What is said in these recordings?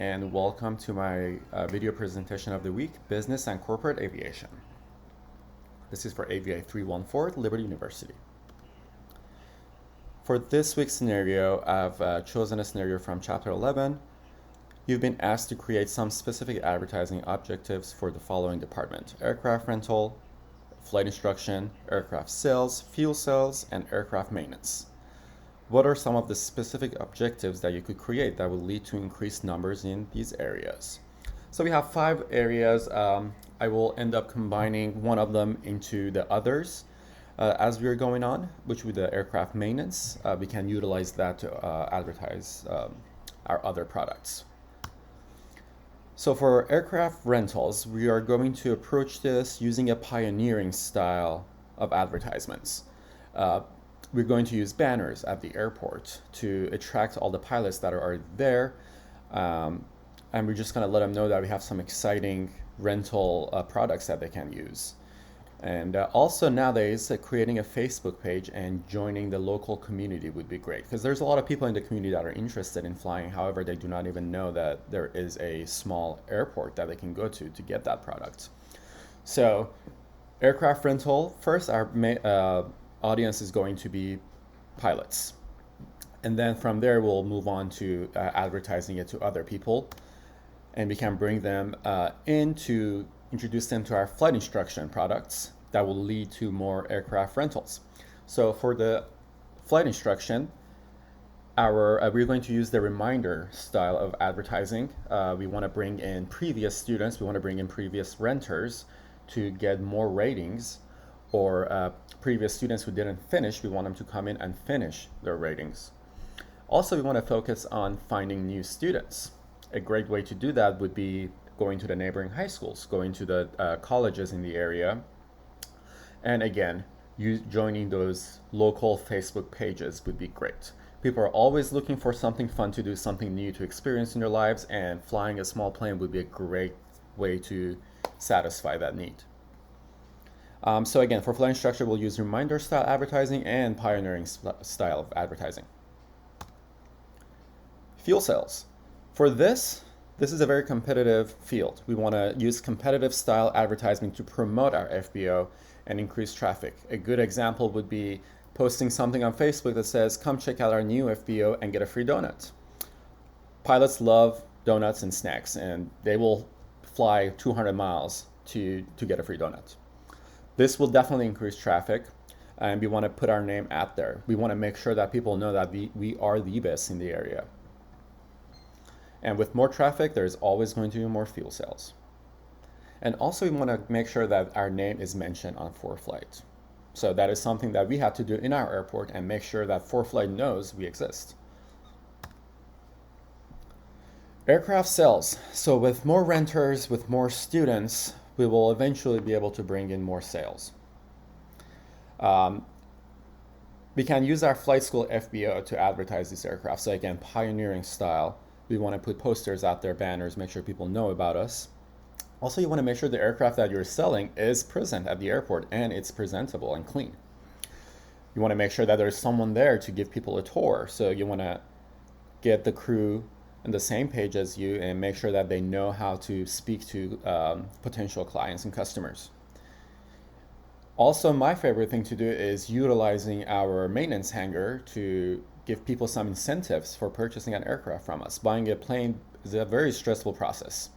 and welcome to my video presentation of the week, Business and Corporate Aviation. This is for AVA 314, Liberty University. For this week's scenario, I've chosen a scenario from Chapter 11. You've been asked to create some specific advertising objectives for the following department: aircraft rental, flight instruction, aircraft sales, fuel sales, and aircraft maintenance. What are some of the specific objectives that you could create that will lead to increased numbers in these areas? So we have 5 areas. I will end up combining one of them into the others as we're going on, which with the aircraft maintenance. We can utilize that to advertise our other products. So for aircraft rentals, we are going to approach this using a pioneering style of advertisements. We're going to use banners at the airport to attract all the pilots that are already there. And we're just going to let them know that we have some exciting rental products that they can use. And also nowadays, creating a Facebook page and joining the local community would be great, because there's a lot of people in the community that are interested in flying. However, they do not even know that there is a small airport that they can go to get that product. So aircraft rental, first, our audience is going to be pilots. And then from there, we'll move on to advertising it to other people. And we can bring them in to introduce them to our flight instruction products that will lead to more aircraft rentals. So for the flight instruction, we're going to use the reminder style of advertising. We want to bring in previous students, we want to bring in previous renters to get more ratings, or previous students who didn't finish, we want them to come in and finish their ratings. Also, we want to focus on finding new students. A great way to do that would be going to the neighboring high schools, going to the colleges in the area, and again, joining those local Facebook pages would be great. People are always looking for something fun to do, something new to experience in their lives, and flying a small plane would be a great way to satisfy that need. So again, for flight instructor, we'll use reminder style advertising and pioneering style of advertising. Fuel sales. For this is a very competitive field. We want to use competitive style advertising to promote our FBO and increase traffic. A good example would be posting something on Facebook that says, come check out our new FBO and get a free donut. Pilots love donuts and snacks, and they will fly 200 miles to get a free donut. This will definitely increase traffic, and we want to put our name out there. We want to make sure that people know that we are the best in the area. And with more traffic, there's always going to be more fuel sales. And also, we want to make sure that our name is mentioned on ForeFlight. So that is something that we have to do in our airport and make sure that ForeFlight knows we exist. Aircraft sales. So with more renters, with more students, we will eventually be able to bring in more sales. We can use our flight school FBO to advertise these aircraft. So again, pioneering style. We want to put posters out there, banners, make sure people know about us. Also, you want to make sure the aircraft that you're selling is present at the airport and it's presentable and clean. You want to make sure that there's someone there to give people a tour. So you want to get the crew on the same page as you and make sure that they know how to speak to potential clients and customers. Also, my favorite thing to do is utilizing our maintenance hangar to give people some incentives for purchasing an aircraft from us. Buying a plane is a very stressful process.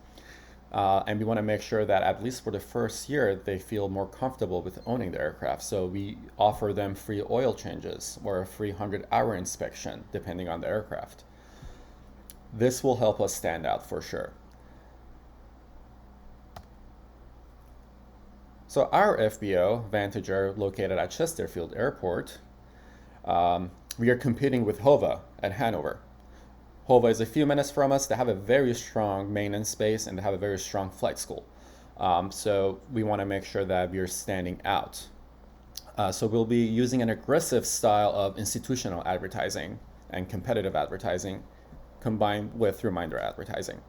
And we want to make sure that at least for the first year, they feel more comfortable with owning the aircraft. So we offer them free oil changes or a free 100-hour inspection, depending on the aircraft. This will help us stand out for sure. So our FBO, Vantager, located at Chesterfield Airport, we are competing with HOVA at Hanover. HOVA is a few minutes from us. They have a very strong maintenance space and they have a very strong flight school. So we want to make sure that we are standing out. So we'll be using an aggressive style of institutional advertising and competitive advertising combined with reminder advertising.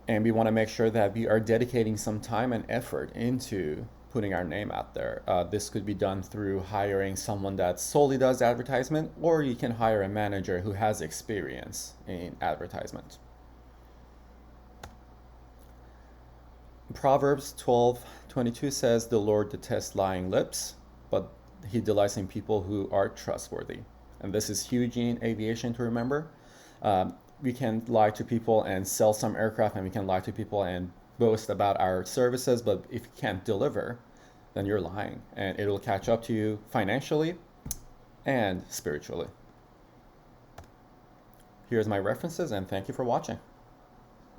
And we want to make sure that we are dedicating some time and effort into putting our name out there. This could be done through hiring someone that solely does advertisement, or you can hire a manager who has experience in advertisement. Proverbs 12:22 says, "The Lord detests lying lips, but he delights in people who are trustworthy." And this is huge in aviation to remember. We can lie to people and sell some aircraft, and we can lie to people and boast about our services, but if you can't deliver, then you're lying, and it'll catch up to you financially and spiritually. Here's my references, and thank you for watching.